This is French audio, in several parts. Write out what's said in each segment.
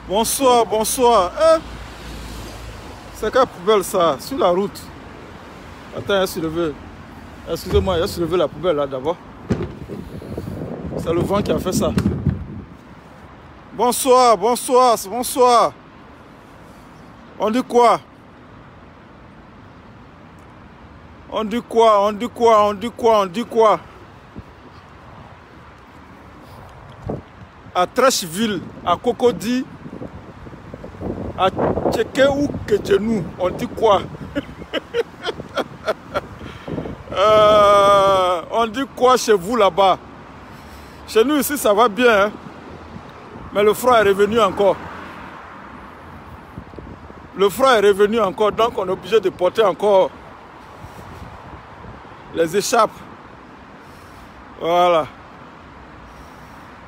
Bonsoir, bonsoir. Eh, c'est quelle poubelle ça? Sur la route. Attends, il a soulevé. Excusez-moi, il a soulevé la poubelle là d'abord. C'est le vent qui a fait ça. Bonsoir, bonsoir, bonsoir. On dit quoi? On dit quoi? On dit quoi? On dit quoi? On dit quoi? À Trècheville, à Cocody, à Tchéké ou Kétchenou, on dit quoi? On dit quoi chez vous là-bas? Chez nous ici ça va bien, hein? Mais le froid est revenu encore. Le froid est revenu encore, donc on est obligé de porter encore les écharpes. Voilà.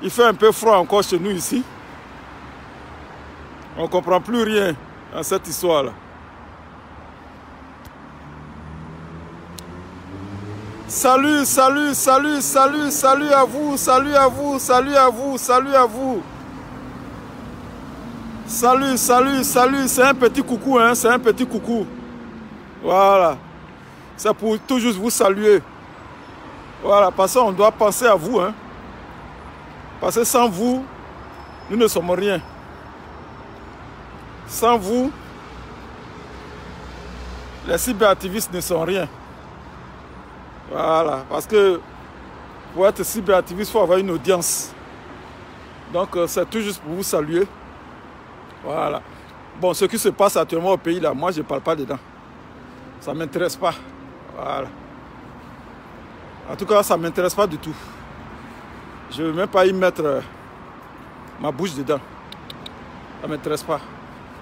Il fait un peu froid encore chez nous ici. On ne comprend plus rien dans cette histoire-là. Salut, salut, salut, salut, salut à vous, salut à vous, salut à vous, salut à vous. Salut, salut, salut, c'est un petit coucou, hein, c'est un petit coucou. Voilà. C'est pour tout juste vous saluer. Voilà, parce qu'on doit penser à vous, hein. Parce que sans vous, nous ne sommes rien. Sans vous, les cyberactivistes ne sont rien. Voilà, parce que pour être cyberactiviste, il faut avoir une audience. Donc, c'est tout juste pour vous saluer. Voilà. Bon, ce qui se passe actuellement au pays, là, moi, je ne parle pas dedans. Ça ne m'intéresse pas. Voilà. En tout cas, ça ne m'intéresse pas du tout. Je ne veux même pas y mettre ma bouche dedans. Ça ne m'intéresse pas.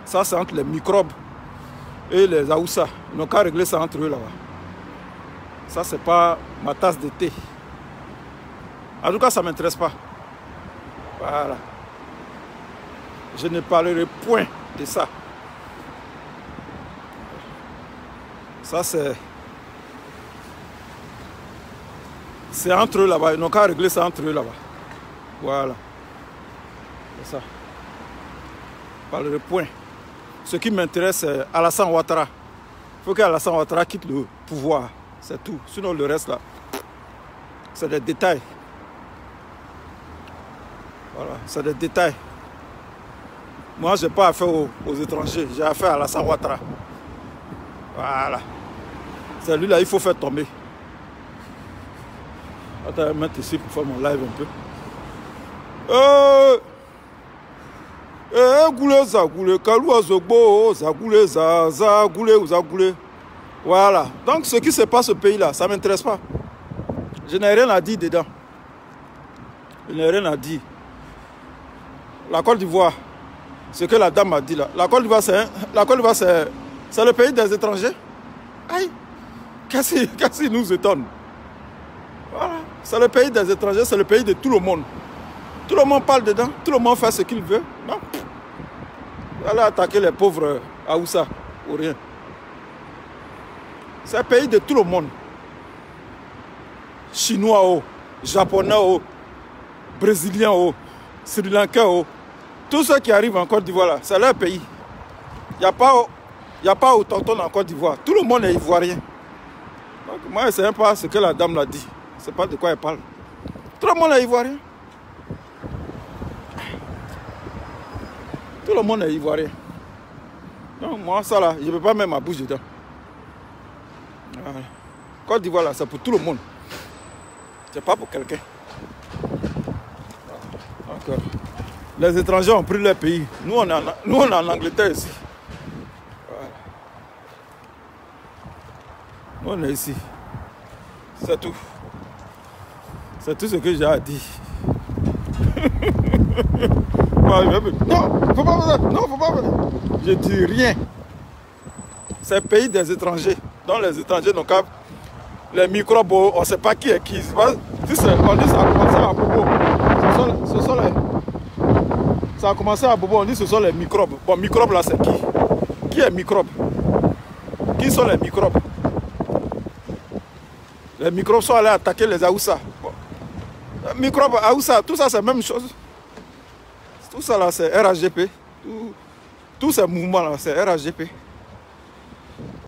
Ça, c'est entre les microbes et les Aoussa. Ils n'ont qu'à régler ça entre eux là-bas. Ça, c'est pas ma tasse de thé. En tout cas, ça ne m'intéresse pas. Voilà. Je ne parlerai point de ça. Ça, c'est entre eux là-bas. Ils n'ont qu'à régler ça entre eux là-bas. Voilà. C'est ça. Je ne parlerai point. Ce qui m'intéresse, c'est Alassane Ouattara. Il faut qu'Alassane Ouattara quitte le pouvoir. C'est tout. Sinon, le reste là, c'est des détails. Voilà, c'est des détails. Moi, je n'ai pas affaire aux étrangers. J'ai affaire à Alassane Ouattara. Voilà. C'est lui là, il faut faire tomber. Attends, je vais mettre ici pour faire mon live un peu. Goulé, zagoulé, kalou, zogbo, zagoulé, zagoulé, zagoulé. Voilà. Donc, ce qui se passe au pays là, ça ne m'intéresse pas. Je n'ai rien à dire dedans. Je n'ai rien à dire. La Côte d'Ivoire, ce que la dame m'a dit là. La Côte d'Ivoire, c'est le pays des étrangers. Aïe. Qu'est-ce qui nous étonne? Voilà. C'est le pays des étrangers, c'est le pays de tout le monde. Tout le monde parle dedans, tout le monde fait ce qu'il veut. Non. Allez attaquer les pauvres Aoussa ou rien. C'est un pays de tout le monde. Chinois, Japonais, Brésiliens, Sri Lankais, tous ceux qui arrivent en Côte d'Ivoire, c'est leur pays. Il n'y a pas autochtone en Côte d'Ivoire. Tout le monde est ivoirien. Donc moi, je ne sais même pas ce que la dame l'a dit. Je ne sais pas de quoi elle parle. Tout le monde est ivoirien. Tout le monde est ivoirien. Donc moi, ça là, je ne peux pas mettre ma bouche dedans. Voilà. Côte d'Ivoire, là, c'est pour tout le monde. C'est pas pour quelqu'un. Donc, les étrangers ont pris leur pays. Nous, on est en Angleterre ici. Voilà. Nous, on est ici. C'est tout. C'est tout ce que j'ai à dire. Non, faut pas faire ça. Non, faut pas faire ça. Je dis rien. C'est le pays des étrangers. Donc les étrangers n'ont qu'à... Les microbes, on ne sait pas qui est qui. On dit ça a commencé à Bobo. Ça a commencé à Bobo, on dit ce sont les microbes. Bon, microbes là, c'est qui? Qui est microbe? Qui sont les microbes? Les microbes sont allés attaquer les Aoussa. Bon. Les microbes, Aoussa, tout ça c'est la même chose. Tout ça là, c'est RAGP. Tous ces mouvements-là, c'est RAGP.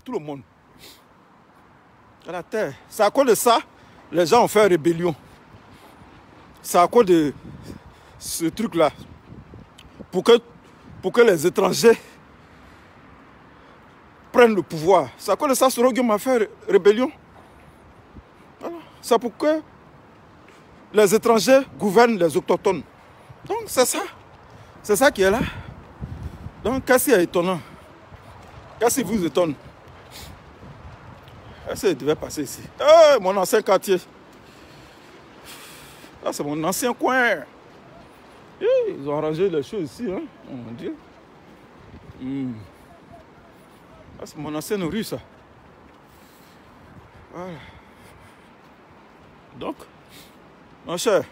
Tout le monde. À la terre. C'est à cause de ça, les gens ont fait rébellion. C'est à cause de ce truc-là. Pour que les étrangers prennent le pouvoir. C'est à cause de ça que Soro Guillaume a fait rébellion. Voilà. C'est pour que les étrangers gouvernent les autochtones. Donc c'est ça. C'est ça qui est là. Donc qu'est-ce qui est étonnant? Qu'est-ce qui vous étonne? Qu'est-ce qui devait passer ici? Hey, mon ancien quartier. Là, c'est mon ancien coin. Ils ont arrangé les choses ici, hein? Oh mon Dieu. Là, c'est mon ancienne rue, ça. Voilà. Donc, mon cher,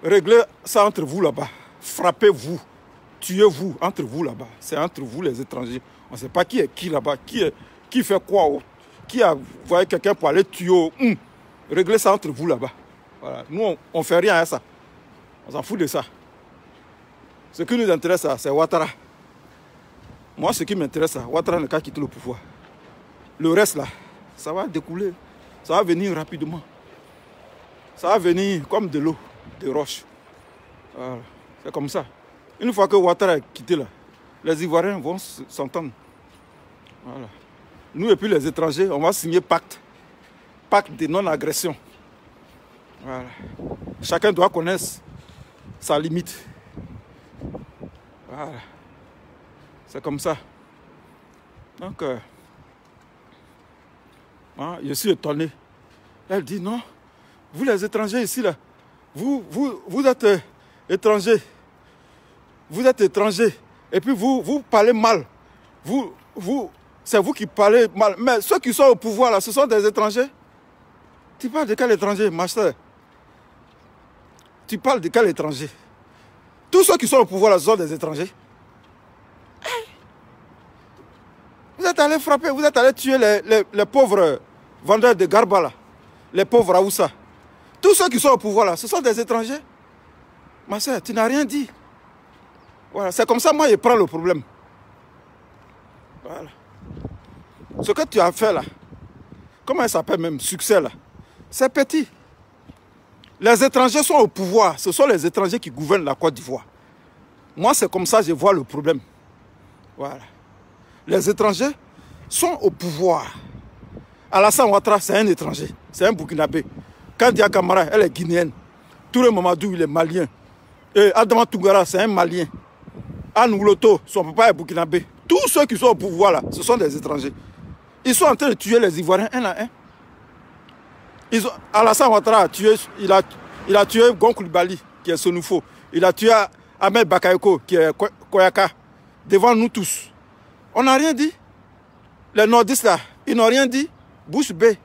réglez ça entre vous là-bas. Frappez-vous. Tuez-vous entre vous là-bas. C'est entre vous les étrangers. On ne sait pas qui est qui là-bas. Qui fait quoi? Qui a voyé quelqu'un pour aller tuer? Réglez ça entre vous là-bas. Voilà. Nous, on ne fait rien à ça. On s'en fout de ça. Ce qui nous intéresse, c'est Ouattara. Moi, ce qui m'intéresse, Ouattara n'a qu'à quitter le pouvoir. Le reste, là, ça va découler. Ça va venir rapidement. Ça va venir comme de l'eau, des roches. Voilà. C'est comme ça. Une fois que Ouattara est quitté, là, les Ivoiriens vont s'entendre. Voilà. Nous et puis les étrangers, on va signer pacte. Pacte de non-agression. Voilà. Chacun doit connaître sa limite. Voilà. C'est comme ça. Donc, je suis étonné. Elle dit non, vous les étrangers ici, là, vous êtes étrangers. Vous êtes étrangers. Et puis vous parlez mal. C'est vous qui parlez mal. Mais ceux qui sont au pouvoir, là, ce sont des étrangers. Tu parles de quel étranger, ma soeur? Tu parles de quel étranger? Tous ceux qui sont au pouvoir, là, ce sont des étrangers. Vous êtes allé frapper, vous êtes allé tuer les pauvres vendeurs de garba, là. Les pauvres Aoussa. Tous ceux qui sont au pouvoir, là, ce sont des étrangers. Ma soeur, tu n'as rien dit. Voilà, c'est comme ça, moi, je prends le problème. Voilà. Ce que tu as fait, là, comment ça s'appelle même, succès, là, c'est petit. Les étrangers sont au pouvoir. Ce sont les étrangers qui gouvernent la Côte d'Ivoire. Moi, c'est comme ça que je vois le problème. Voilà. Les étrangers sont au pouvoir. Alassane Ouattara, c'est un étranger. C'est un Burkinabé. Kandia Kamara, elle est guinéenne. Touré Mamadou, il est malien. Et Adama Toungara, c'est un malien. Anne Ouloto, son papa est Burkinabé. Tous ceux qui sont au pouvoir, là, ce sont des étrangers. Ils sont en train de tuer les Ivoiriens un à un. Alassane Ouattara a tué, il a tué Gon Coulibaly, qui est Sonoufo. Il a tué Ahmed Bakayoko, qui est Koyaka, devant nous tous. On n'a rien dit. Les nordistes, là, ils n'ont rien dit. Bouche bée.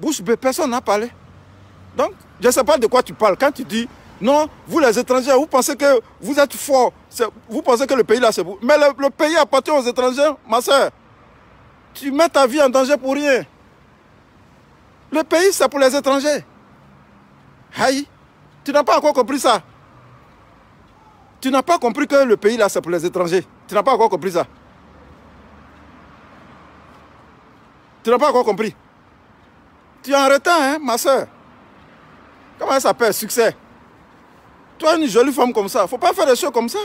Bouche bée, personne n'a parlé. Donc, je ne sais pas de quoi tu parles. Quand tu dis, non, vous les étrangers, vous pensez que vous êtes forts. Vous pensez que le pays, là, c'est vous. Mais le pays appartient aux étrangers, ma soeur. Tu mets ta vie en danger pour rien. Le pays, c'est pour les étrangers. Aïe, tu n'as pas encore compris ça. Tu n'as pas compris que le pays, là, c'est pour les étrangers. Tu n'as pas encore compris ça. Tu n'as pas encore compris. Tu es en retard, hein, ma soeur. Comment ça s'appelle, succès? Toi, une jolie femme comme ça, il ne faut pas faire des choses comme ça.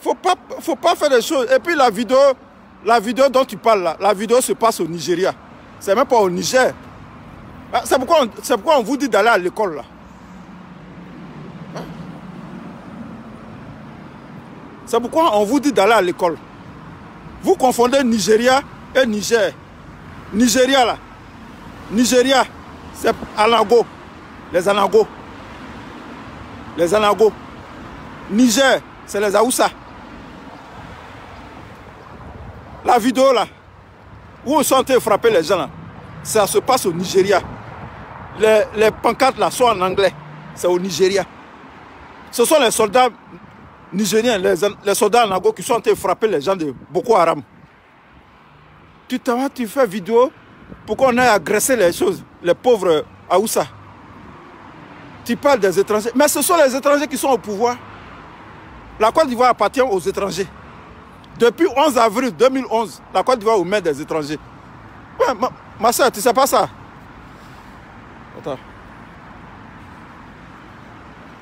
Il ne faut pas faire des choses. Et puis la vidéo dont tu parles là, la vidéo se passe au Nigeria. C'est même pas au Niger. C'est pourquoi on vous dit d'aller à l'école là. C'est pourquoi on vous dit d'aller à l'école. Vous confondez Nigeria et Niger. Nigeria là. Nigeria, c'est Anago. Les Anago. Les Anago. Niger, c'est les Aoussa. La vidéo là, où ils sont en train de frapper les gens là, ça se passe au Nigeria. Les pancartes là sont en anglais. C'est au Nigeria. Ce sont les soldats nigériens, les soldats Anago qui sont en train de frapper les gens de Boko Haram. Tu fais vidéo pour qu'on ait agressé les choses, les pauvres Aoussa. Tu parles des étrangers. Mais ce sont les étrangers qui sont au pouvoir. La Côte d'Ivoire appartient aux étrangers. Depuis 11 avril 2011, la Côte d'Ivoire est aux mains des étrangers. Ouais, ma soeur, tu sais pas ça? Attends.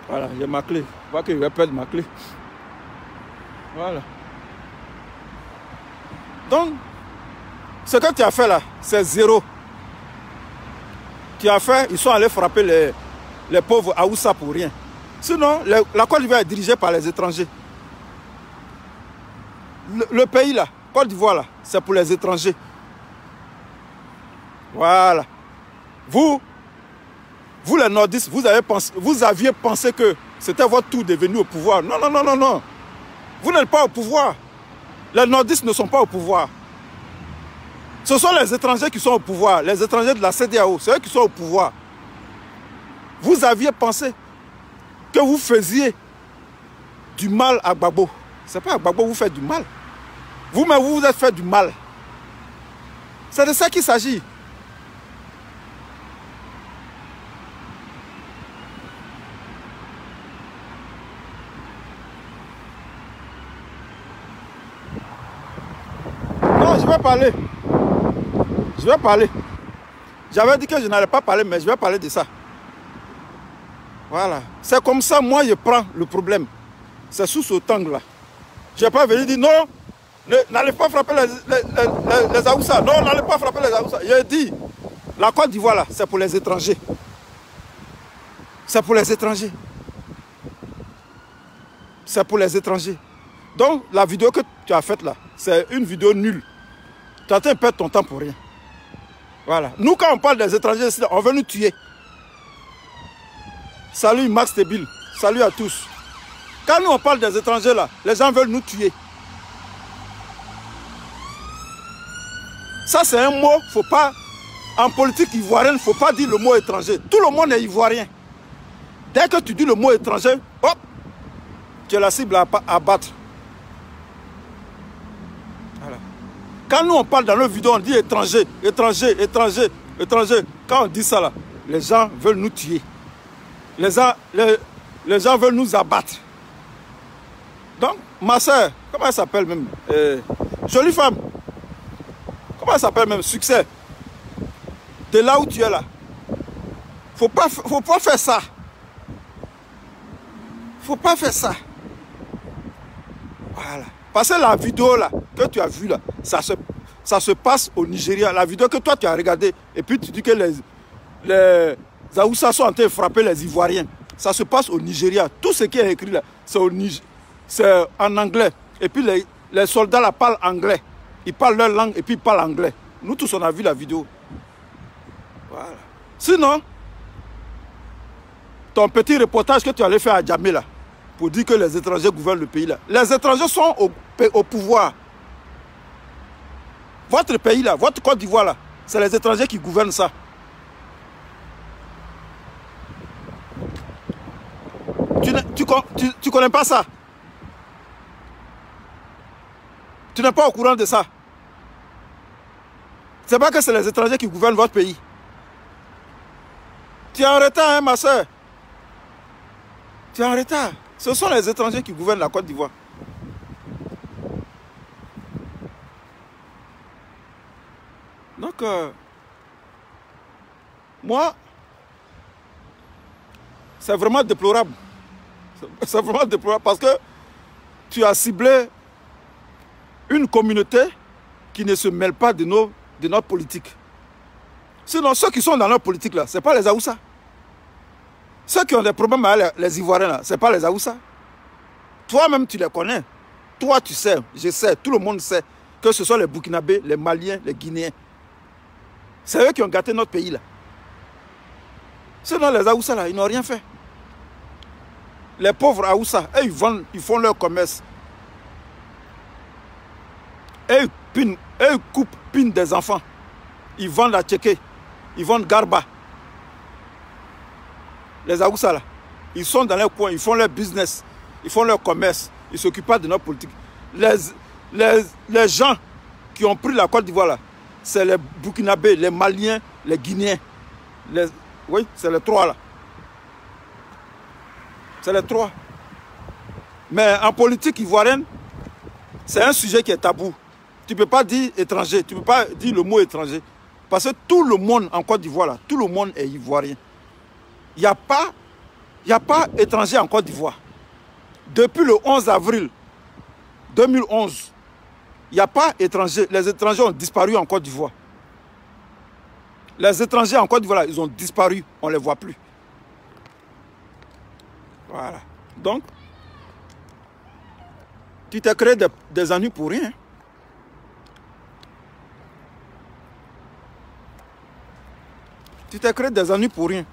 Voilà, j'ai ma clé. Je vois que je vais perdre ma clé. Voilà. Donc, ce que tu as fait là, c'est zéro. Tu as fait, ils sont allés frapper les pauvres Haoussa pour rien. Sinon, la Côte d'Ivoire est dirigée par les étrangers. Le pays là, Côte d'Ivoire là, c'est pour les étrangers. Voilà. Vous les nordistes, vous aviez pensé que c'était votre tour de venir au pouvoir. Non, non, non, non, non. Vous n'êtes pas au pouvoir. Les nordistes ne sont pas au pouvoir. Ce sont les étrangers qui sont au pouvoir. Les étrangers de la CEDEAO, c'est eux qui sont au pouvoir. Vous aviez pensé que vous faisiez du mal à Gbagbo. Ce n'est pas à Gbagbo que vous faites du mal. Vous-même, vous vous êtes fait du mal. C'est de ça qu'il s'agit. Non, je vais parler. Je vais parler. J'avais dit que je n'allais pas parler, mais je vais parler de ça. Voilà. C'est comme ça, moi, je prends le problème. C'est sous cet angle-là. Je n'ai pas venu dire non, n'allez pas frapper les Haoussa. Non, n'allez pas frapper les Haoussa. J'ai dit, la Côte d'Ivoire, là, c'est pour les étrangers. C'est pour les étrangers. C'est pour les étrangers. Donc, la vidéo que tu as faite là, c'est une vidéo nulle. Tu es en train de perdre ton temps pour rien. Voilà. Nous, quand on parle des étrangers, on veut nous tuer. Salut Max Tébile. Salut à tous. Quand nous, on parle des étrangers là, les gens veulent nous tuer. Ça, c'est un mot, faut pas... En politique ivoirienne, il ne faut pas dire le mot étranger. Tout le monde est ivoirien. Dès que tu dis le mot étranger, hop, tu es la cible à battre. Voilà. Quand nous, on parle dans nos vidéos, on dit étranger, étranger, étranger, étranger. Quand on dit ça, là, les gens veulent nous tuer. Les gens veulent nous abattre. Donc, ma soeur, comment elle s'appelle même? Jolie femme. Comment elle s'appelle même? Succès. De là où tu es là. Faut pas faire ça. Faut pas faire ça. Voilà. Parce que la vidéo là, que tu as vue là, ça se passe au Nigeria. La vidéo que toi tu as regardée, et puis tu dis que les Haoussa sont en train de frapper les Ivoiriens. Ça se passe au Nigeria. Tout ce qui est écrit là, c'est en anglais. Et puis les soldats là parlent anglais. Ils parlent leur langue et puis ils parlent anglais. Nous tous on a vu la vidéo. Voilà. Sinon, ton petit reportage que tu allais faire à Djamé là, pour dire que les étrangers gouvernent le pays là. Les étrangers sont au pouvoir. Votre pays là, votre Côte d'Ivoire là, c'est les étrangers qui gouvernent ça. Tu connais pas ça? Tu n'es pas au courant de ça? C'est pas que c'est les étrangers qui gouvernent votre pays. Tu es en retard, hein, ma soeur? Tu es en retard. Ce sont les étrangers qui gouvernent la Côte d'Ivoire. Donc, moi, c'est vraiment déplorable. C'est vraiment déplorable parce que tu as ciblé une communauté qui ne se mêle pas de notre politique. Sinon, ceux qui sont dans notre politique, là, ce n'est pas les Haoussa. Ceux qui ont des problèmes avec les Ivoiriens, là, ce n'est pas les Haoussa. Toi-même, tu les connais. Toi, tu sais, je sais, tout le monde sait que ce sont les Burkinabés, les Maliens, les Guinéens. C'est eux qui ont gâté notre pays, là. Sinon, les Haoussa, là, ils n'ont rien fait. Les pauvres Haoussa, eux, ils font leur commerce. Eux, ils coupent, pinent des enfants. Ils vendent la tchéké. Ils vendent garba. Les Haoussa, là, ils sont dans leur coin, ils font leur business, ils font leur commerce, ils ne s'occupent pas de notre politique. Les gens qui ont pris la Côte d'Ivoire, là, c'est les Burkinabés, les Maliens, les Guinéens. Oui, c'est les trois, là. C'est les trois. Mais en politique ivoirienne, c'est un sujet qui est tabou. Tu ne peux pas dire étranger, tu ne peux pas dire le mot étranger. Parce que tout le monde en Côte d'Ivoire, là, tout le monde est ivoirien. Il n'y a pas étranger en Côte d'Ivoire. Depuis le 11 avril 2011, il n'y a pas étranger. Les étrangers ont disparu en Côte d'Ivoire. Les étrangers en Côte d'Ivoire, ils ont disparu. On ne les voit plus. Voilà. Donc, tu t'es créé des ennuis pour rien. Tu t'es créé des ennuis pour rien.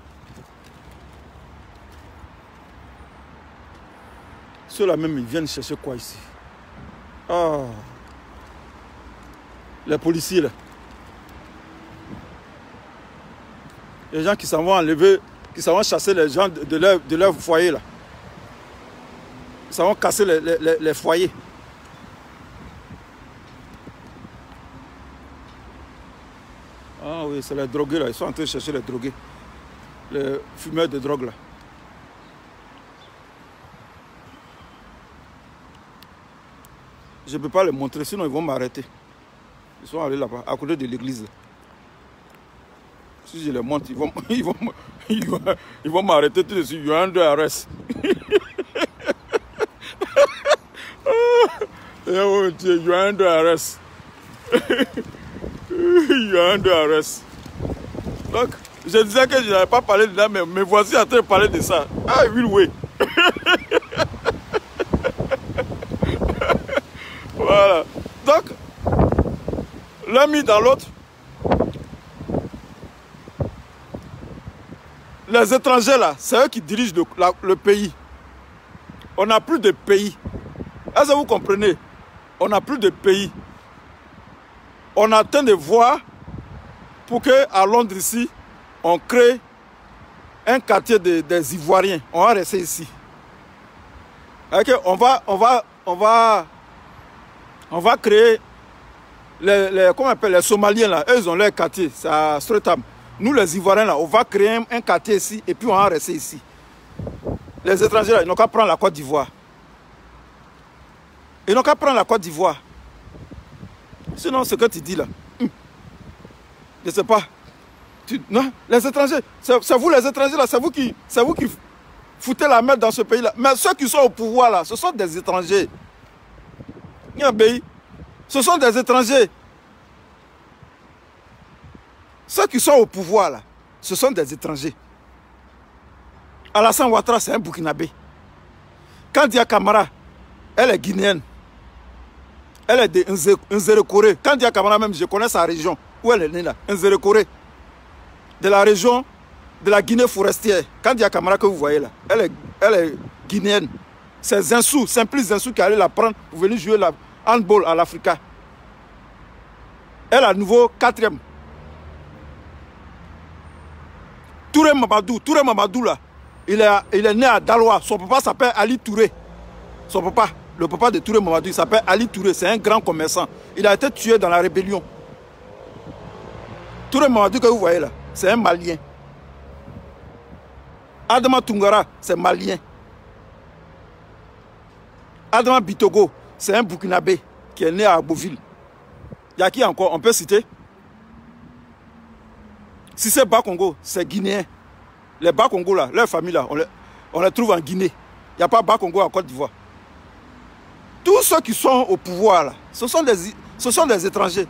Ceux-là même, ils viennent chercher quoi ici? Oh. Les policiers, là. Les gens qui s'en vont enlever, qui s'en vont chasser les gens de leur foyer, là. Ils s'en vont casser les foyers. Ah oui, c'est les drogués, là. Ils sont en train de chercher les drogués. Les fumeurs de drogue, là. Je ne peux pas les montrer, sinon ils vont m'arrêter. Ils sont allés là-bas, à côté de l'église. Si je les montre, ils vont m'arrêter tout de suite. You are under arrest. You are under arrest. You are under arrest. Donc, je disais que je n'avais pas parlé de ça, mais me voici en train de parler de ça. Ah, will wait. Voilà. Donc, l'un mis dans l'autre. Les étrangers là, c'est eux qui dirigent le pays. On n'a plus de pays. Est-ce que vous comprenez? On n'a plus de pays. On attend de voir pour qu'à Londres ici, on crée un quartier des Ivoiriens. On va rester ici. Okay, on va créer comment on appelle, les Somaliens là. Eux, ils ont leur quartier, c'est à Streatham. Nous, les Ivoiriens là, on va créer un quartier ici et puis on va rester ici. Les étrangers là, ils n'ont qu'à prendre la Côte d'Ivoire. Ils n'ont qu'à prendre la Côte d'Ivoire. Sinon, ce que tu dis là, je ne sais pas. Non, les étrangers, c'est vous les étrangers là, c'est vous qui foutez la merde dans ce pays là. Mais ceux qui sont au pouvoir là, ce sont des étrangers. Ce sont des étrangers. Ceux qui sont au pouvoir là, ce sont des étrangers. Alassane Ouattara, c'est un Burkinabé. Kandia Camara, elle est guinéenne. Elle est de Nzérékoré. Kandia Camara même, je connais sa région. Où elle est née là? Nzérékoré. De la région de la Guinée forestière. Kandia Camara que vous voyez là, elle est guinéenne. C'est Zinsou, Simplice Zinsou qui allait la prendre pour venir jouer la handball à l'Africa. Elle est à nouveau 4e. Touré Mamadou là, il est né à Daloa. Son papa s'appelle Ali Touré. Son papa, le papa de Touré Mamadou, il s'appelle Ali Touré. C'est un grand commerçant. Il a été tué dans la rébellion. Touré Mamadou que vous voyez là, c'est un Malien. Adama Tungara, c'est Malien. Adama Bitogo, c'est un Burkinabé qui est né à Beauville. Il y a qui encore? On peut citer. Si c'est Bas-Congo, c'est guinéen. Les Bas-Congo là, leur famille là, on les trouve en Guinée. Il n'y a pas Bas-Congo en Côte d'Ivoire. Tous ceux qui sont au pouvoir là, ce sont des étrangers.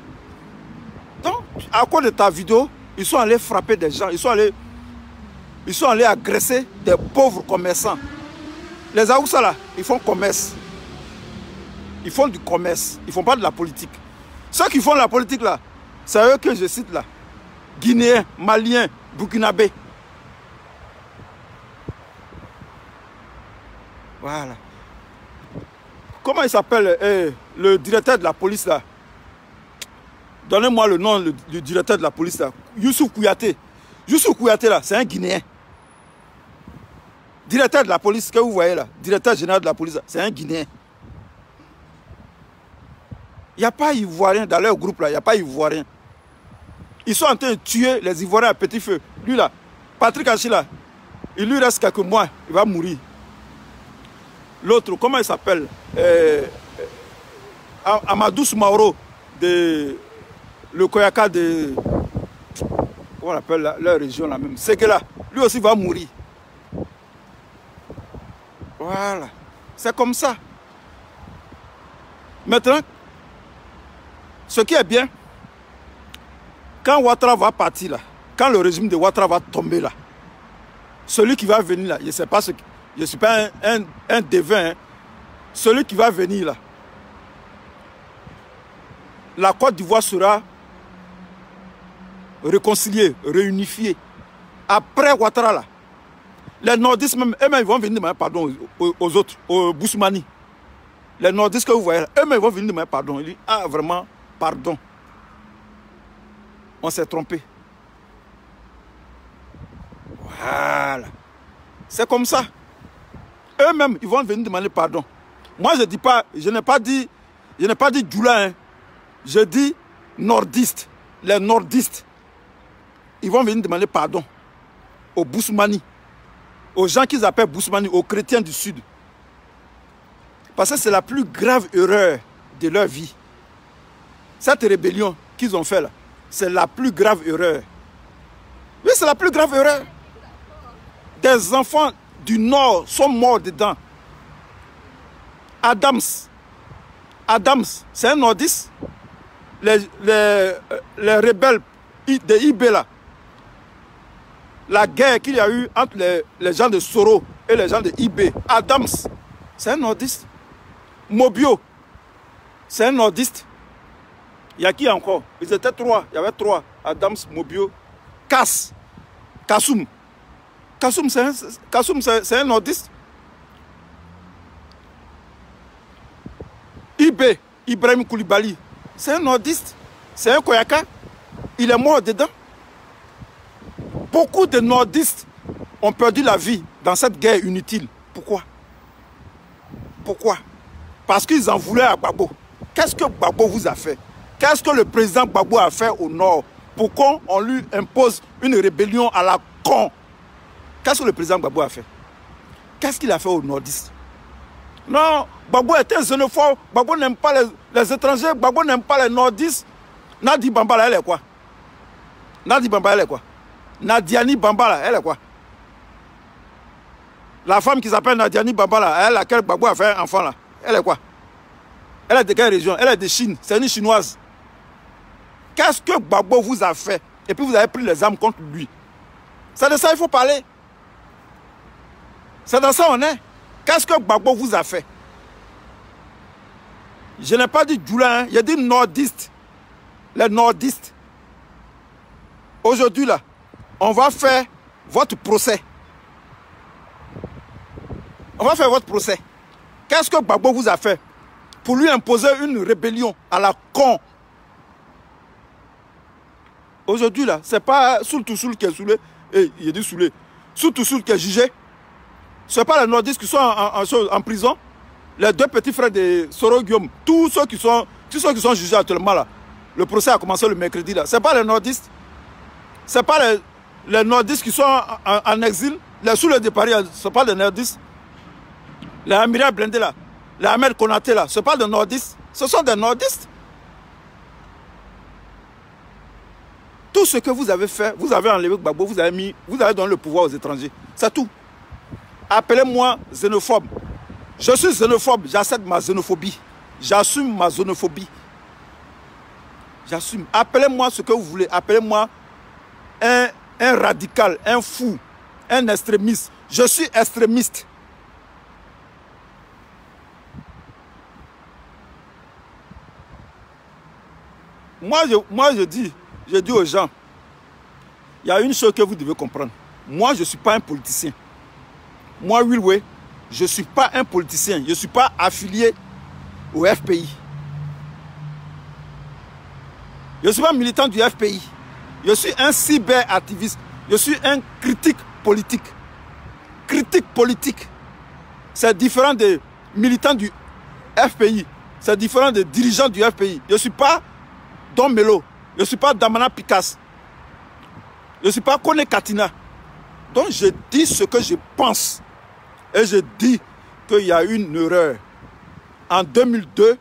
Donc, à cause de ta vidéo, ils sont allés frapper des gens, ils sont allés agresser des pauvres commerçants. Les Aoussa là, ils font commerce. Ils font du commerce, ils ne font pas de la politique. Ceux qui font la politique là, c'est eux que je cite là. Guinéens, Maliens, Burkinabés. Voilà. Comment il s'appelle le directeur de la police là? Donnez-moi le nom du directeur de la police là. Youssouf Kouyaté. Youssouf Kouyaté là, c'est un Guinéen. Directeur de la police que vous voyez là, directeur général de la police, c'est un Guinéen. Il n'y a pas Ivoirien dans leur groupe là, il n'y a pas Ivoirien. Ils sont en train de tuer les Ivoiriens à petit feu. Lui là, Patrick Achila, il lui reste quelques mois, il va mourir. l'autre, comment il s'appelle, Amadou Soumaoro, de le Koyaka de, comment on appelle leur région là même, c'est que là, lui aussi va mourir. Voilà, c'est comme ça. Maintenant, ce qui est bien, quand Ouattara va partir là, quand le régime de Ouattara va tomber là, celui qui va venir là, je ne sais pas, je ne suis pas un devin, hein, celui qui va venir là, la Côte d'Ivoire sera réconciliée, réunifiée. Après Ouattara là, les nordistes même, eux-mêmes ils vont venir demander pardon aux autres, aux Boussoumani. Les nordistes que vous voyez là, eux-mêmes ils vont venir demander pardon. Ils disent, ah vraiment, pardon. On s'est trompé. Voilà. C'est comme ça. Eux-mêmes, ils vont venir demander pardon. Moi, je dis pas, je n'ai pas dit Djoula, hein. Je dis nordistes. Les nordistes, ils vont venir demander pardon aux Boussoumani, aux gens qu'ils appellent Boussoumani, aux chrétiens du Sud. Parce que c'est la plus grave erreur de leur vie. Cette rébellion qu'ils ont fait là, c'est la plus grave erreur. Oui, c'est la plus grave erreur. Des enfants du Nord sont morts dedans. Adams, c'est un nordiste. Les rebelles de IB là, la guerre qu'il y a eu entre les gens de Soro et les gens de IB, Adams, c'est un nordiste. Mobio, c'est un nordiste. Il y a qui encore? Ils étaient trois. Il y avait trois. Adams, Mobio, Kassoum. Kassoum, c'est un nordiste. IB, Ibrahim Koulibaly, c'est un nordiste. C'est un Koyaka. Il est mort dedans. Beaucoup de nordistes ont perdu la vie dans cette guerre inutile. Pourquoi? Pourquoi? Parce qu'ils en voulaient à Gbagbo. Qu'est-ce que Gbagbo vous a fait? Qu'est-ce que le président Gbagbo a fait au Nord? Pourquoi on lui impose une rébellion à la con? Qu'est-ce que le président Gbagbo a fait? Qu'est-ce qu'il a fait aux nordistes? Non, Gbagbo était xénophobe. Gbagbo n'aime pas les étrangers. Gbagbo n'aime pas les nordistes. Nadi Bambala, elle est quoi? Nadi Bambala, elle est quoi? Nadiani Bambala, elle est quoi? La femme qui s'appelle Nadiani Bambala, elle, laquelle Gbagbo a fait un enfant là, elle est quoi? Elle est de quelle région? Elle est de Chine, c'est une chinoise. Qu'est-ce que Gbagbo vous a fait? Et puis vous avez pris les armes contre lui. C'est de ça qu'il faut parler. C'est dans ça on est. Qu'est-ce que Gbagbo vous a fait? Je n'ai pas dit Djoula, hein. J'ai dit nordistes. Les nordistes. Aujourd'hui là, on va faire votre procès. On va faire votre procès. Qu'est-ce que Gbagbo vous a fait pour lui imposer une rébellion à la con? Aujourd'hui là, c'est pas Soul Toussoul qui est soulé. Il dit soulé. Soul Toussoul qui est jugé. Ce n'est pas les nordistes qui sont en prison. Les deux petits frères de Soro Guillaume, tous ceux qui sont jugés actuellement là. Le procès a commencé le mercredi là. Ce n'est pas les nordistes. Ce n'est pas les nordistes qui sont en exil. Les sous de Paris, ce n'est pas les nordistes. Les Amiral Blindé là. Les Ahmed Konaté là. Ce n'est pas des nordistes. Ce sont des nordistes. Tout ce que vous avez fait, vous avez enlevé Gbagbo, vous avez donné le pouvoir aux étrangers. C'est tout. Appelez-moi xénophobe. Je suis xénophobe, j'accepte ma xénophobie. J'assume ma xénophobie. J'assume. Appelez-moi ce que vous voulez. Appelez-moi un radical, un fou, un extrémiste. Je suis extrémiste. Moi, je dis aux gens, il y a une chose que vous devez comprendre. Moi, je ne suis pas un politicien. Moi, Wilwe, je ne suis pas un politicien. Je ne suis pas affilié au FPI. Je ne suis pas militant du FPI. Je suis un cyberactiviste. Je suis un critique politique. Critique politique. C'est différent des militants du FPI. C'est différent des dirigeants du FPI. Je ne suis pas Don Melo. Je ne suis pas Damana Picasso. Je ne suis pas Kone Katina. Donc je dis ce que je pense. Et je dis qu'il y a une erreur. En 2002,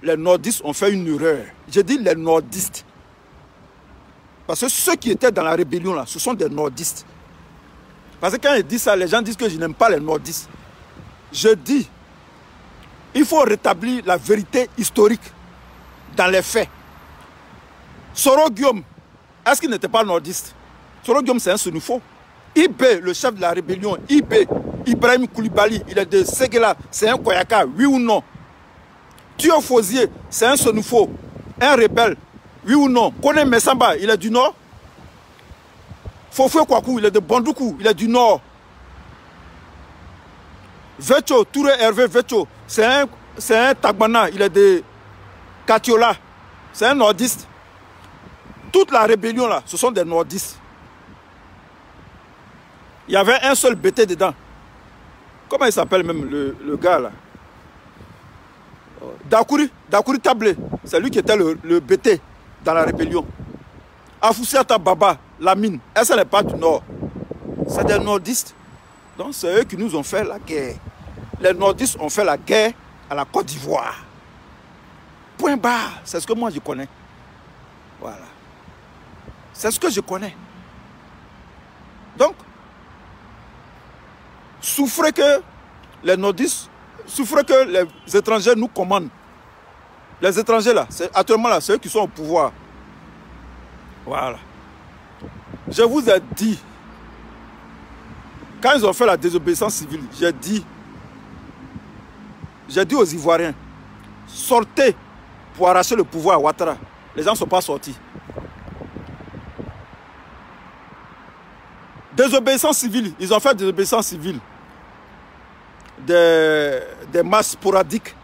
les nordistes ont fait une erreur. J'ai dit les nordistes. Parce que ceux qui étaient dans la rébellion, là, ce sont des nordistes. Parce que quand ils disent ça, les gens disent que je n'aime pas les nordistes. Je dis, il faut rétablir la vérité historique dans les faits. Soro Guillaume, est-ce qu'il n'était pas nordiste? Soro Guillaume, c'est un Senufo. Ibé, le chef de la rébellion, Ibé, Ibrahim Koulibaly, il est de Séguéla, c'est un Koyaka, oui ou non? Thio Fosier, c'est un Senufo, un rebelle, oui ou non? Kone Messamba, il est du nord. Fofo Kwaku, il est de Bandoukou, il est du nord. Vecho, Touré Hervé Vecho, c'est un Tagbana, il est de Katiola, c'est un nordiste. Toute la rébellion là, ce sont des nordistes. Il y avait un seul BT dedans. Comment il s'appelle même le gars là? Dakouri Tablé, c'est lui qui était le BT dans la rébellion. Afoussiata Baba, Lamine, elle n'est pas du nord. C'est des nordistes. Donc c'est eux qui nous ont fait la guerre. Les nordistes ont fait la guerre à la Côte d'Ivoire. Point barre, c'est ce que moi je connais. Voilà. C'est ce que je connais. Donc, souffrez que les nordistes, souffrez que les étrangers nous commandent. Les étrangers là, actuellement là, c'est eux qui sont au pouvoir. Voilà. Je vous ai dit, quand ils ont fait la désobéissance civile, j'ai dit aux Ivoiriens, sortez pour arracher le pouvoir à Ouattara. Les gens ne sont pas sortis. Désobéissance civile, ils ont fait désobéissance civile. Des masses sporadiques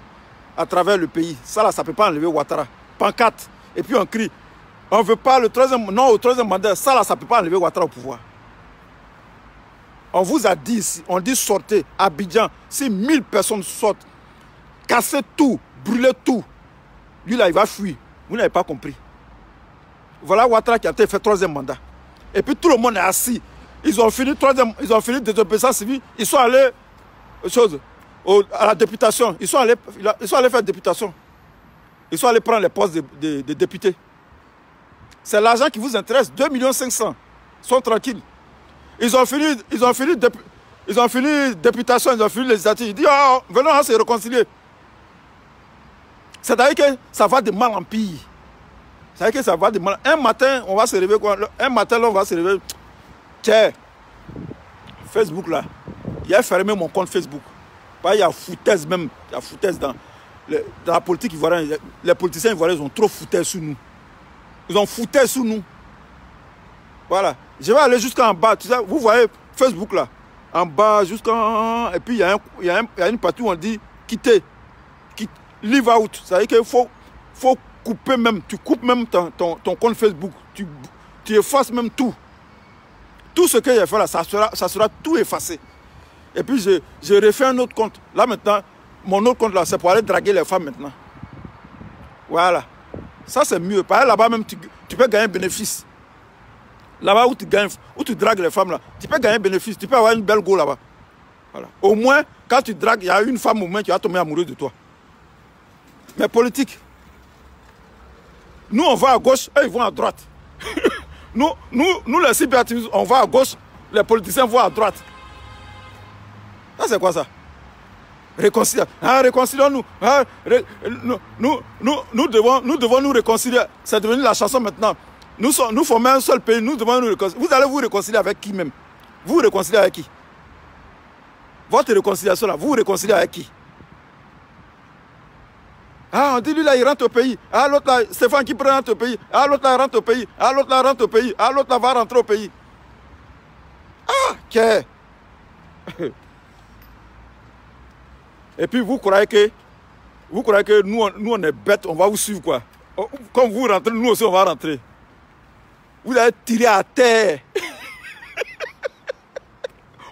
à travers le pays. Ça là, ça ne peut pas enlever Ouattara. Pancarte. Et puis on crie, on ne veut pas le troisième, non au troisième mandat. Ça là, ça ne peut pas enlever Ouattara au pouvoir. On vous a dit ici, on dit sortez, Abidjan, si 1000 personnes sortent, cassez tout, brûlez tout, lui là, il va fuir. Vous n'avez pas compris. Voilà Ouattara qui a été fait troisième mandat. Et puis tout le monde est assis. Ils ont fini désobéissance civile. Ils sont allés à la députation. Ils sont allés faire députation. Ils sont allés prendre les postes de députés. C'est l'argent qui vous intéresse. 2 500 000. Ils sont tranquilles. Ils ont fini députation, ils ont fini législative. Ils disent, oh, venons à se réconcilier. C'est-à-dire que ça va de mal en pire. C'est-à-dire que ça va de mal. Un matin, on va se réveiller. Un matin, là, on va se réveiller. Tiens, Facebook là, il a fermé mon compte Facebook. Il y a foutaise même. Il y a foutaise dans la politique ivoirienne. Les politiciens ivoiriens, ils ont trop foutaise sur nous. Ils ont foutaise sur nous. Voilà. Je vais aller jusqu'en bas. Tu sais, vous voyez Facebook là. En bas, jusqu'en... Et puis il y a une partie où on dit quitter. Leave out. C'est-à-dire qu'il faut couper même. Tu coupes même ton compte Facebook. Tu effaces même tout. Tout ce que j'ai fait là, ça sera tout effacé. Et puis je refais un autre compte. Là maintenant, mon autre compte là, c'est pour aller draguer les femmes maintenant. Voilà. Ça c'est mieux. Par là-bas même, tu peux gagner un bénéfice. Là-bas où tu dragues les femmes là, tu peux gagner un bénéfice. Tu peux avoir une belle go là-bas. Voilà. Au moins, quand tu dragues, il y a une femme au moins qui va tomber amoureuse de toi. Mais politique. Nous on va à gauche, eux ils vont à droite. Nous les cyberactivistes, on va à gauche, les politiciens vont à droite. Ça c'est quoi ça? Réconcilions-nous. Nous devons nous réconcilier. C'est devenu la chanson maintenant. Nous formons un seul pays, nous devons nous réconcilier. Vous allez vous réconcilier avec qui même? Vous vous réconciliez avec qui? Votre réconciliation là, vous vous réconciliez avec qui? Ah, on dit lui là, il rentre au pays. Ah, l'autre là, Stéphane qui rentre au pays. Ah, l'autre là, rentre au pays. Ah, l'autre là, rentre au pays. Ah, l'autre là, va rentrer au pays. Ah, qu'est. Et puis vous croyez que nous on est bêtes, on va vous suivre quoi? Comme vous rentrez, nous aussi on va rentrer. Vous allez tirer à terre.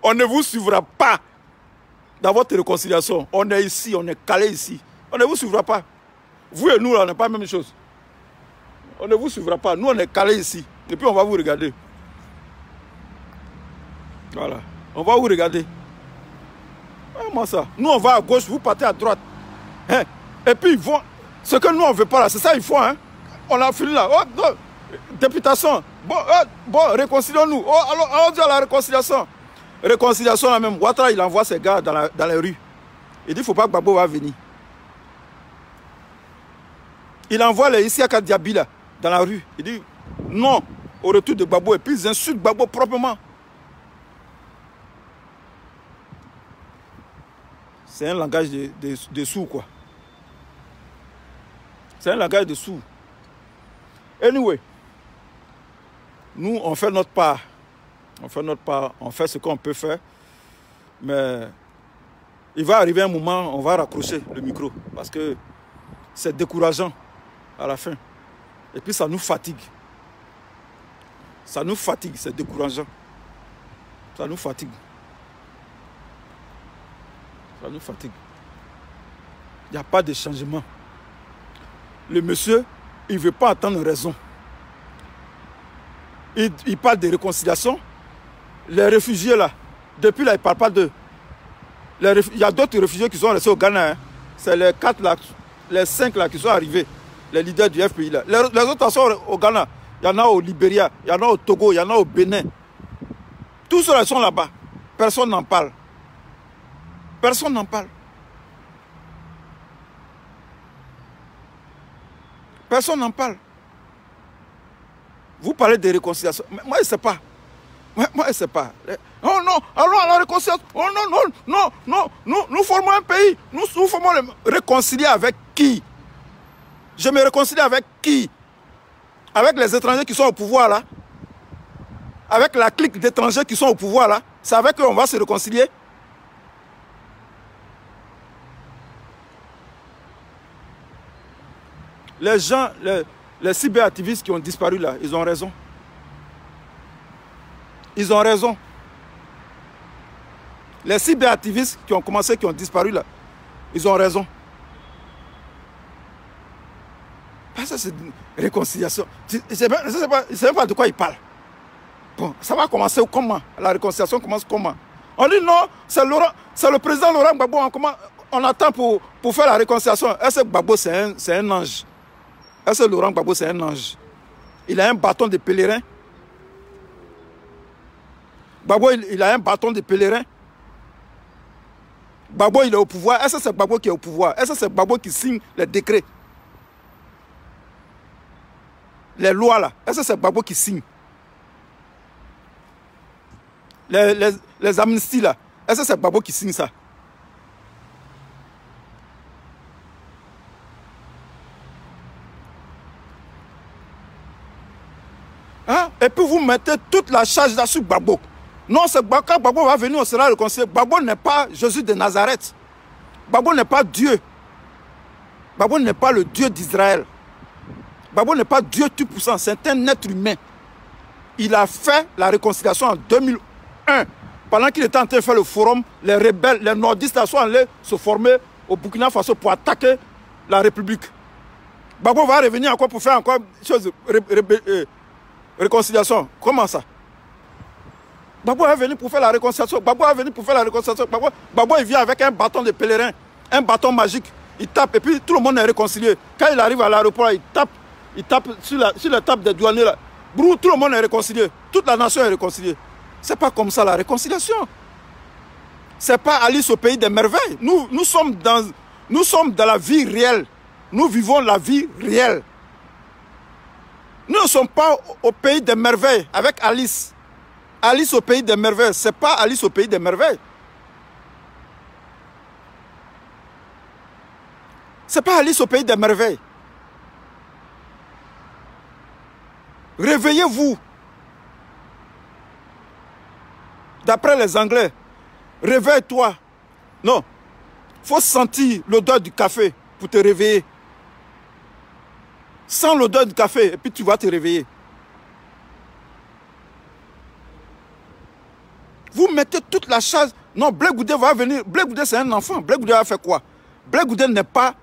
On ne vous suivra pas dans votre réconciliation. On est ici, on est calé ici. On ne vous suivra pas. Vous et nous, là, on n'est pas la même chose. On ne vous suivra pas. Nous, on est calé ici. Et puis, on va vous regarder. Voilà. On va vous regarder. Comment ça? Nous, on va à gauche, vous partez à droite. Hein? Et puis, ils vont... Ce que nous, on ne veut pas là, c'est ça qu'il faut. Hein? On a fini là. Oh, non. Députation. Bon, réconcilions-nous. Oh, alors, allons-y à la réconciliation. Réconciliation là même. Ouattara, il envoie ses gars dans les rues. Il dit, il ne faut pas que Gbagbo va venir. Il envoie les Isiaka Diaby là, dans la rue. Il dit, non, au retour de Gbagbo. Et puis, ils insultent Gbagbo proprement. C'est un langage de sourds, quoi. C'est un langage de sourds. Anyway, nous, on fait notre part. On fait notre part, on fait ce qu'on peut faire. Mais il va arriver un moment, on va raccrocher le micro. Parce que c'est décourageant à la fin. Et puis ça nous fatigue. Ça nous fatigue, c'est décourageant. Ça nous fatigue. Ça nous fatigue. Il n'y a pas de changement. Le monsieur, il ne veut pas entendre raison. Il parle de réconciliation. Les réfugiés là, depuis là, il ne parle pas d'eux. Il y a d'autres réfugiés qui sont restés au Ghana. Hein. C'est les 4 là, les 5 là qui sont arrivés. Les leaders du FPI là. Les autres sont au Ghana. Il y en a au Libéria, il y en a au Togo, il y en a au Bénin. Tous ceux-là sont là-bas. Personne n'en parle. Personne n'en parle. Personne n'en parle. Vous parlez de réconciliation. Mais moi, je ne sais pas. Moi, je ne sais pas. Oh non, allons à la réconciliation. Oh non, nous formons un pays. Nous formons réconcilier avec qui? Je me réconcilie avec qui? Avec les étrangers qui sont au pouvoir là? Avec la clique d'étrangers qui sont au pouvoir là? C'est avec eux qu'on va se réconcilier? Les gens, les cyberactivistes qui ont disparu là, ils ont raison. Ils ont raison. Les cyberactivistes qui ont commencé, qui ont disparu là, ils ont raison. Ça, c'est une réconciliation. Je ne sais pas de quoi ils parlent. Bon, ça va commencer comment? La réconciliation commence comment? On dit non, c'est le président Laurent Gbagbo. On attend pour faire la réconciliation. Est-ce que Gbagbo, c'est un ange? Est-ce que Laurent Gbagbo, c'est un ange? Il a un bâton de pèlerin. Gbagbo, il a un bâton de pèlerin. Gbagbo, il est au pouvoir. Est-ce que c'est Gbagbo qui est au pouvoir? Est-ce que c'est Gbagbo qui signe les décrets? Les lois là. Est-ce que c'est Gbagbo qui signe? Les amnisties là. Est-ce que c'est Gbagbo qui signe ça? Hein? Et puis vous mettez toute la charge là sur Gbagbo. Non, c'est quand Gbagbo va venir, on sera réconcilié. Gbagbo n'est pas Jésus de Nazareth. Gbagbo n'est pas Dieu. Gbagbo n'est pas le Dieu d'Israël. Gbagbo n'est pas Dieu tout-puissant, c'est un être humain. Il a fait la réconciliation en 2001. Pendant qu'il était en train de faire le forum, les rebelles, les nordistes sont allés se former au Burkina Faso pour attaquer la République. Gbagbo va revenir encore pour faire encore chose, réconciliation. Comment ça? Gbagbo est venu pour faire la réconciliation. Gbagbo est venu pour faire la réconciliation. Gbagbo il vient avec un bâton de pèlerin, un bâton magique. Il tape et puis tout le monde est réconcilié. Quand il arrive à l'aéroport, il tape sur la table des douaniers là. Brou, tout le monde est réconcilié. Toute la nation est réconciliée. C'est pas comme ça la réconciliation. C'est pas Alice au pays des merveilles. Nous sommes dans la vie réelle. Nous vivons la vie réelle. Nous ne sommes pas au pays des merveilles avec Alice. Alice au pays des merveilles, c'est pas Alice au pays des merveilles. C'est pas Alice au pays des merveilles. Réveillez-vous. D'après les Anglais, réveille-toi. Non, il faut sentir l'odeur du café pour te réveiller. Sens l'odeur du café et puis tu vas te réveiller. Vous mettez toute la charge. Non, Blé Goudé va venir. Blé Goudé, c'est un enfant. Blé Goudé va faire quoi? Blé Goudé n'est pas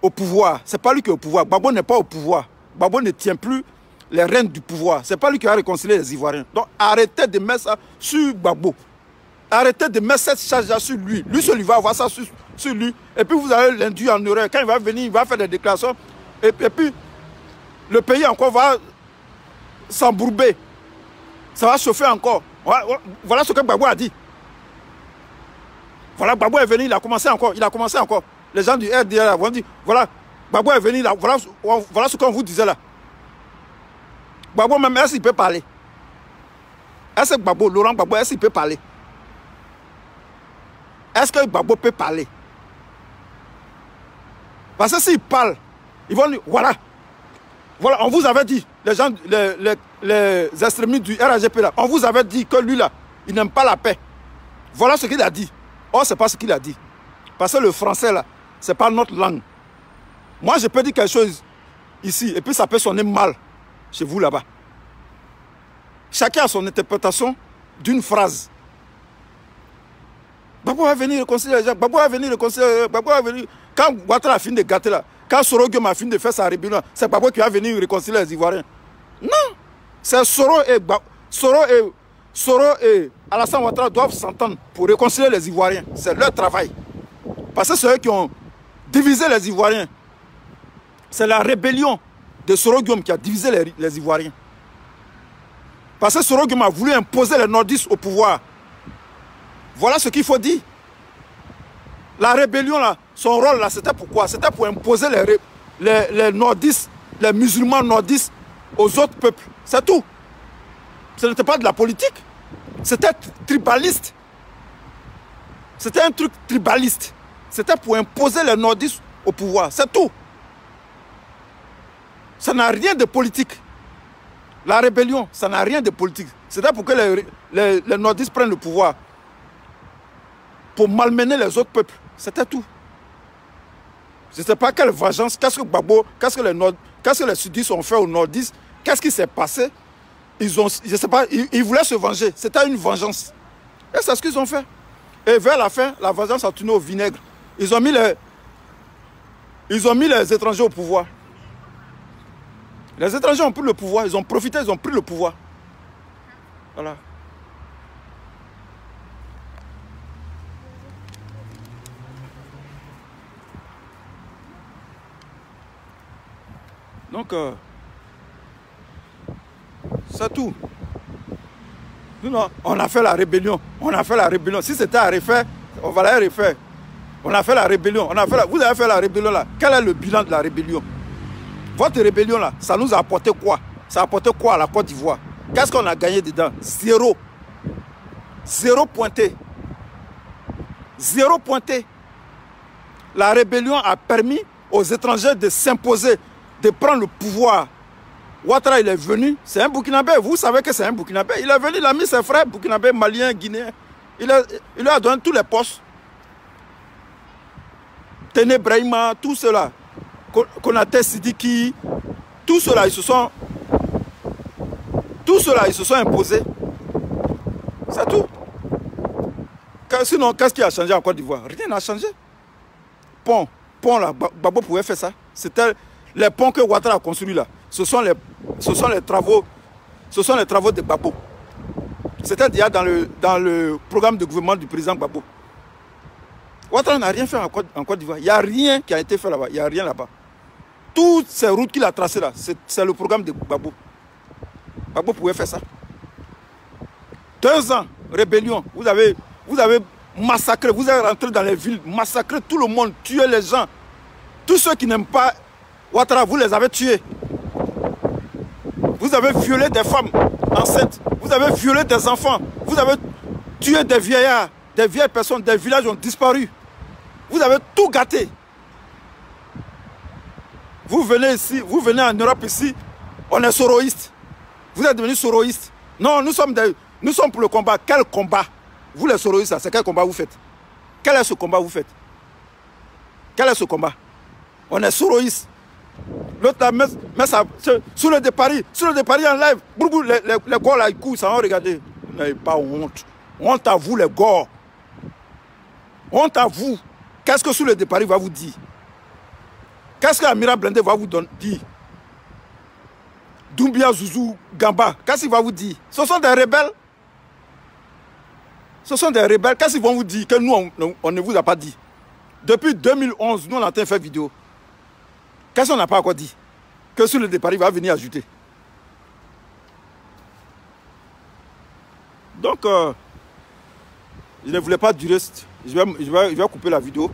au pouvoir. Ce n'est pas lui qui est au pouvoir. Gbagbo n'est pas au pouvoir. Gbagbo ne tient plus les rênes du pouvoir. Ce n'est pas lui qui va réconcilier les Ivoiriens. Donc arrêtez de mettre ça sur Gbagbo. Arrêtez de mettre cette charge-là sur lui. Lui seul, il va avoir ça sur lui. Et puis vous allez l'induire en erreur. Quand il va venir, il va faire des déclarations. Et puis, le pays encore va s'embourber. Ça va chauffer encore. Voilà ce que Gbagbo a dit. Voilà, Gbagbo est venu, il a commencé encore. Les gens du RDR vont dire, voilà, Gbagbo est venu, là, voilà ce qu'on vous disait là. Gbagbo même, est-ce qu'il peut parler? Est-ce que Gbagbo, Laurent Gbagbo, est-ce qu'il peut parler? Est-ce que Gbagbo peut parler? Parce que s'il parle, ils vont dire, voilà, on vous avait dit, les gens, les extrémistes du RAGP là, on vous avait dit que lui là, il n'aime pas la paix. Voilà ce qu'il a dit. Or, ce n'est pas ce qu'il a dit. Parce que le français là, ce n'est pas notre langue. Moi, je peux dire quelque chose ici, et puis ça peut sonner mal chez vous là-bas. Chacun a son interprétation d'une phrase. Gbagbo va venir réconcilier les gens. Gbagbo va venir réconcilier. Gbagbo va venir. Quand Ouattara a fini de gâter là, quand Soro Gueye a fini de faire sa rébellion, c'est Gbagbo qui va venir réconcilier les Ivoiriens. Non. C'est Soro et Alassane Ouattara doivent s'entendre pour réconcilier les Ivoiriens. C'est leur travail. Parce que c'est eux qui ont divisé les Ivoiriens. C'est la rébellion de Soro Gueye qui a divisé les Ivoiriens. Parce que Soro Gueye a voulu imposer les nordistes au pouvoir. Voilà ce qu'il faut dire. La rébellion, là, son rôle, là, c'était pourquoi? C'était pour imposer les nordistes, les musulmans nordistes aux autres peuples. C'est tout. Ce n'était pas de la politique. C'était tribaliste. C'était un truc tribaliste. C'était pour imposer les nordistes au pouvoir. C'est tout. Ça n'a rien de politique. La rébellion, ça n'a rien de politique. C'était pour que les nordistes prennent le pouvoir. Pour malmener les autres peuples. C'était tout. Je ne sais pas quelle vengeance, qu'est-ce que Gbagbo, qu'est-ce que les sudistes ont fait aux nordistes, qu'est-ce qui s'est passé. Je ne sais pas, ils voulaient se venger. C'était une vengeance. Et c'est ce qu'ils ont fait. Et vers la fin, la vengeance a tourné au vinaigre. Ils ont mis les étrangers au pouvoir. Les étrangers ont pris le pouvoir, ils ont profité, ils ont pris le pouvoir. Voilà. Donc, c'est tout. Non, on a fait la rébellion. On a fait la rébellion. Si c'était à refaire, on va la refaire. On a fait la rébellion. Vous avez fait la rébellion là. Quel est le bilan de la rébellion? Votre rébellion là, ça nous a apporté quoi? Ça a apporté quoi à la Côte d'Ivoire? Qu'est-ce qu'on a gagné dedans? Zéro. Zéro pointé. Zéro pointé. La rébellion a permis aux étrangers de s'imposer, de prendre le pouvoir. Ouattara, il est venu, c'est un Burkinabé. Vous savez que c'est un Burkinabé. Il est venu, il a mis ses frères Burkinabé, Maliens, Guinéens. Il lui a donné tous les postes. Téné Brahima, tout cela. Konaté Sidiki, tout cela, ils se sont imposés. C'est tout. Sinon, qu'est-ce qui a changé en Côte d'Ivoire? Rien n'a changé. Pont là, Gbagbo pouvait faire ça. C'était les ponts que Ouattara a construits là. Ce sont les travaux de Gbagbo. C'était déjà dans le programme de gouvernement du président Gbagbo. Ouattara n'a rien fait en Côte d'Ivoire. Il n'y a rien qui a été fait là-bas. Il n'y a rien là-bas. Toutes ces routes qu'il a tracées là, c'est le programme de Gbagbo. Gbagbo pouvait faire ça. 2 ans, rébellion. Vous avez massacré, vous êtes rentré dans les villes, massacré tout le monde, tué les gens. Tous ceux qui n'aiment pas Ouattara, vous les avez tués. Vous avez violé des femmes enceintes. Vous avez violé des enfants. Vous avez tué des vieillards, des vieilles personnes, des villages ont disparu. Vous avez tout gâté. Vous venez ici, vous venez en Europe ici, on est soroïste. Vous êtes devenus soroïstes. Non, nous sommes pour le combat. Quel combat? Vous les soroïstes, c'est quel combat vous faites? Quel est ce combat vous faites? Quel est ce combat? On est soroïstes. L'autre là, met ça sur le départ en live. Les gars là, ils courent, ça va regarder. Vous n'avez pas honte. Honte à vous, les gars. Honte à vous. Qu'est-ce que sur le départ va vous dire? Qu'est-ce que Amira Blindé va vous dire? Doumbia, Zouzou, Gamba, qu'est-ce qu'il va vous dire? Ce sont des rebelles. Ce sont des rebelles. Qu'est-ce qu'ils vont vous dire que nous, on ne vous a pas dit? Depuis 2011, nous, on a en train de faire vidéo. Qu'est-ce qu'on n'a pas encore dit? Que sur le départ, il va venir ajouter. Donc, je ne voulais pas durer. Je vais couper la vidéo.